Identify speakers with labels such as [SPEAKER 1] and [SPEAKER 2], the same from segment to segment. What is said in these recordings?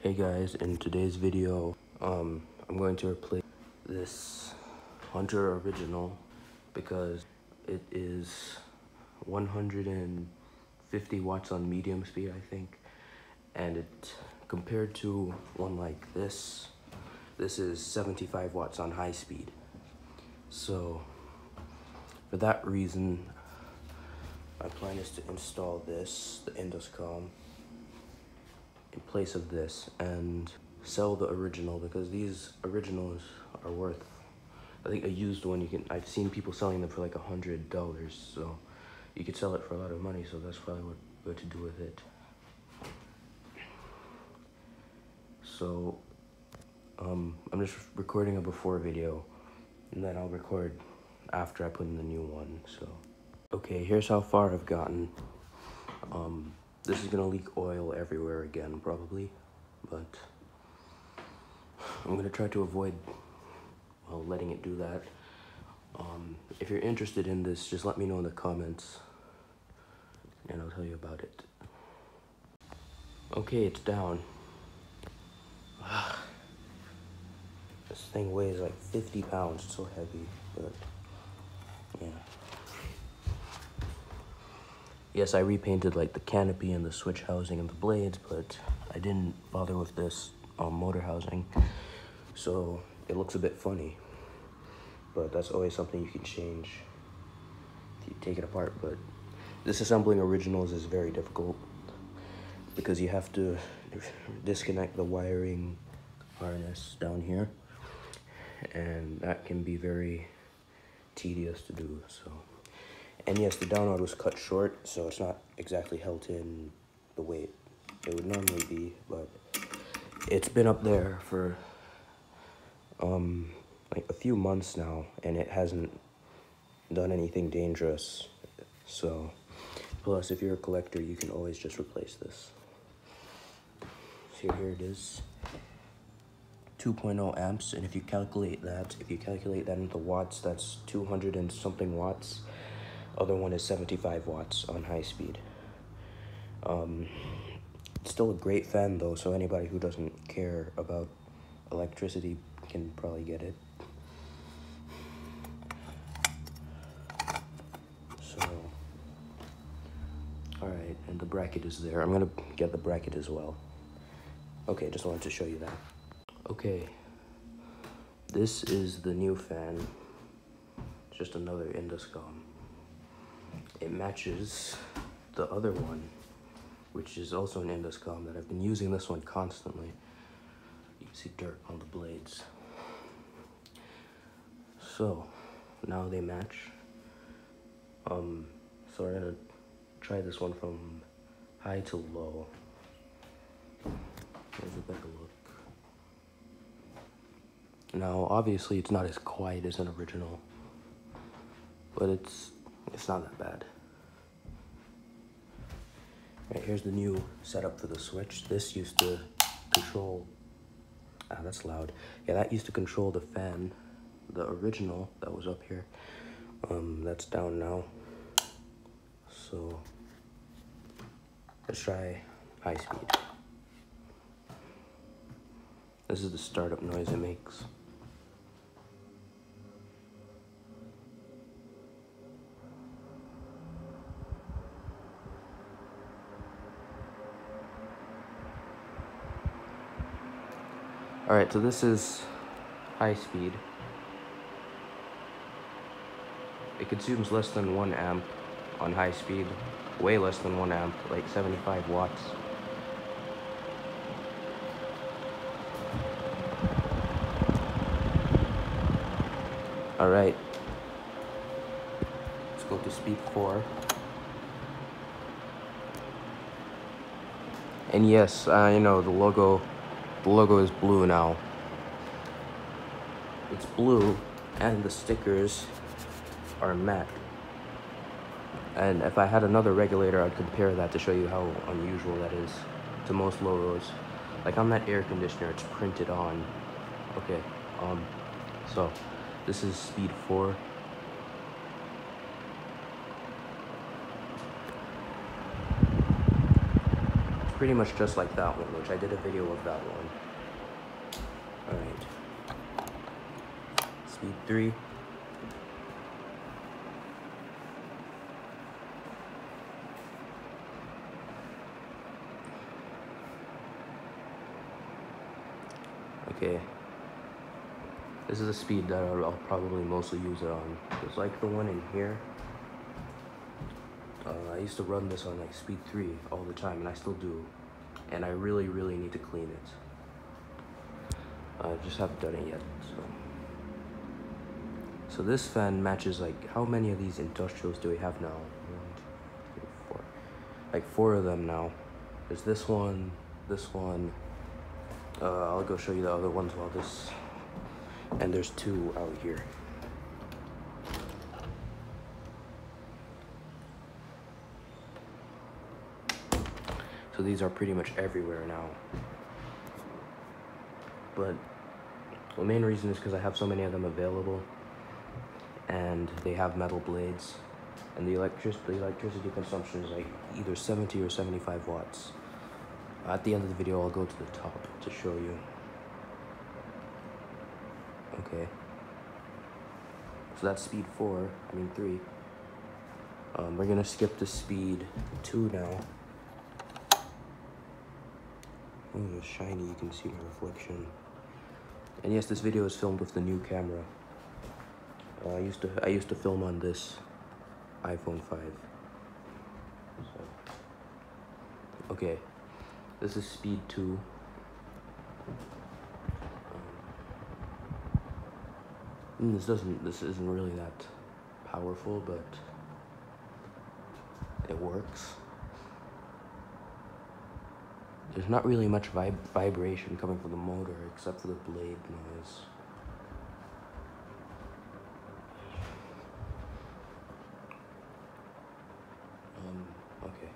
[SPEAKER 1] Hey guys, in today's video, I'm going to replace this Hunter original because it is 150 watts on medium speed, I think, and it compared to one like this is 75 watts on high speed. So for that reason, my plan is to install this, the IndusCom, in place of this and sell the original, because these originals are worth, I think a used one I've seen people selling them for like $100, so you could sell it for a lot of money, so that's probably what to do with it. So I'm just recording a before video, and then I'll record after I put in the new one. So okay, here's how far I've gotten. This is gonna leak oil everywhere again, probably, but I'm gonna try to avoid, well, letting it do that. If you're interested in this, just let me know in the comments, and I'll tell you about it. Okay, it's down. This thing weighs like 50 pounds, it's so heavy, but yeah. Yes, I repainted like the canopy and the switch housing and the blades, but I didn't bother with this motor housing, so it looks a bit funny. But that's always something you can change if you take it apart. But disassembling originals is very difficult because you have to disconnect the wiring harness down here, and that can be very tedious to do. So. And yes, the download was cut short, so it's not exactly held in the way it would normally be, but it's been up there for like a few months now, and it hasn't done anything dangerous. So, plus if you're a collector, you can always just replace this. So here it is, 2.0 amps, and if you calculate that into watts, that's 200 and something watts. Other one is 75 watts on high speed. It's still a great fan though, so anybody who doesn't care about electricity can probably get it. So, alright, and the bracket is there. I'm gonna get the bracket as well. Okay, just wanted to show you that. Okay, this is the new fan. Just another IndusCom. It matches the other one, which is also an IndusCom that I've been using this one constantly. You can see dirt on the blades. So now they match. So we're gonna try this one from high to low. Here's a better look. Now obviously it's not as quiet as an original, but it's not that bad. Right, here's the new setup for the switch. This used to control, that's loud. Yeah, that used to control the fan. The original that was up here, that's down now. So let's try high speed. This is the startup noise it makes. Alright, so this is high speed. It consumes less than 1 amp on high speed, way less than 1 amp, like 75 watts. Alright, let's go to speed 4. And yes, I know the logo is blue now. It's blue, and the stickers are matte. And if I had another regulator, I'd compare that to show you how unusual that is to most logos. Like on that air conditioner, it's printed on. Okay, so this is speed 4. pretty much just like that one, which I did a video of that one. Alright. Speed 3. Okay. This is a speed that I'll probably mostly use it on. It's like the one in here. I used to run this on like speed 3 all the time, and I still do. And I really, really need to clean it. I just haven't done it yet, so this fan matches, like, how many of these industrials do we have now? 1, 2, 3, 4. Like 4 of them now. There's this one, this one. I'll go show you the other ones while this. And there's 2 out here. So these are pretty much everywhere now. But the main reason is because I have so many of them available, and they have metal blades, and the electricity consumption is like either 70 or 75 watts. At the end of the video, I'll go to the top to show you. Okay. So that's speed 3. We're gonna skip to speed 2 now. Oh, it's shiny, you can see my reflection. And yes, this video is filmed with the new camera. I used to film on this iPhone 5. So, okay, this is speed 2. This isn't really that powerful, but it works. There's not really much vibration coming from the motor, except for the blade noise. Okay.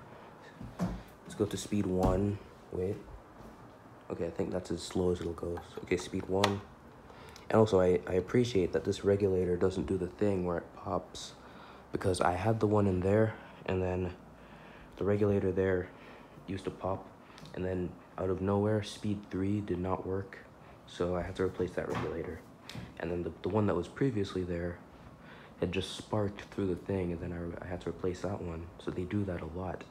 [SPEAKER 1] Let's go to speed 1. Wait. Okay, I think that's as slow as it'll go. Okay, speed 1. And also, I appreciate that this regulator doesn't do the thing where it pops, because I had the one in there, and then the regulator there used to pop, and then out of nowhere, speed 3 did not work, so I had to replace that regulator. And then the one that was previously there had just sparked through the thing, and then I had to replace that one. So they do that a lot.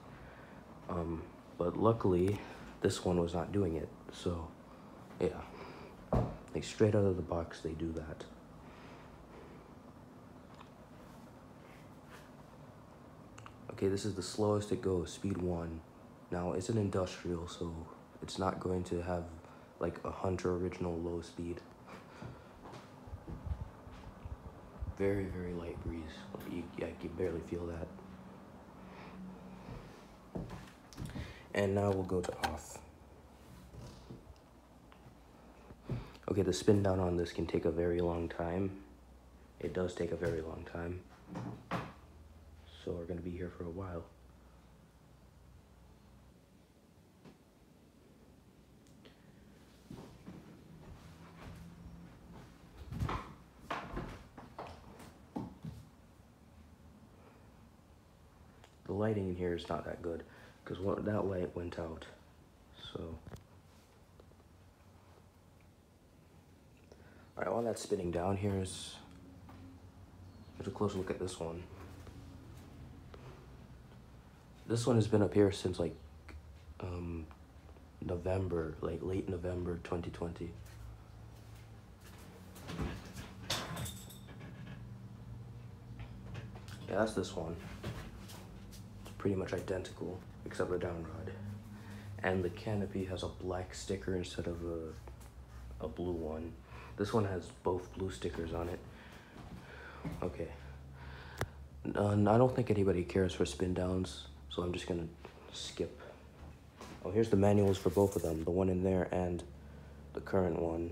[SPEAKER 1] But luckily, this one was not doing it, so yeah. Like straight out of the box, they do that. Okay, this is the slowest it goes, speed 1. Now, it's an industrial, so it's not going to have like a Hunter original low speed. Very, very light breeze. I can barely feel that. And now we'll go to off. Okay, the spin down on this can take a very long time. It does take a very long time. So we're gonna be here for a while. The lighting in here is not that good, because that light went out, so. All right, while that's spinning down, here's a closer look at this one. This one has been up here since like November, like late November 2020. Yeah, that's this one. It's pretty much identical, except the down rod. And the canopy has a black sticker instead of a blue one. This one has both blue stickers on it. Okay. I don't think anybody cares for spin downs, so I'm just gonna skip. Oh, here's the manuals for both of them, the one in there and the current one.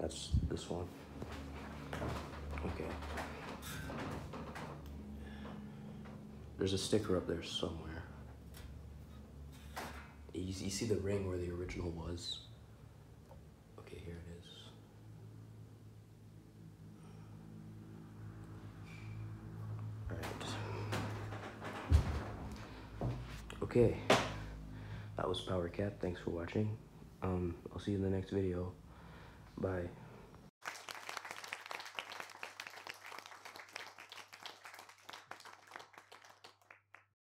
[SPEAKER 1] That's this one. Okay. There's a sticker up there somewhere. You see the ring where the original was? Okay, here it is. Alright. Okay. That was Power Cat. Thanks for watching. I'll see you in the next video. Bye.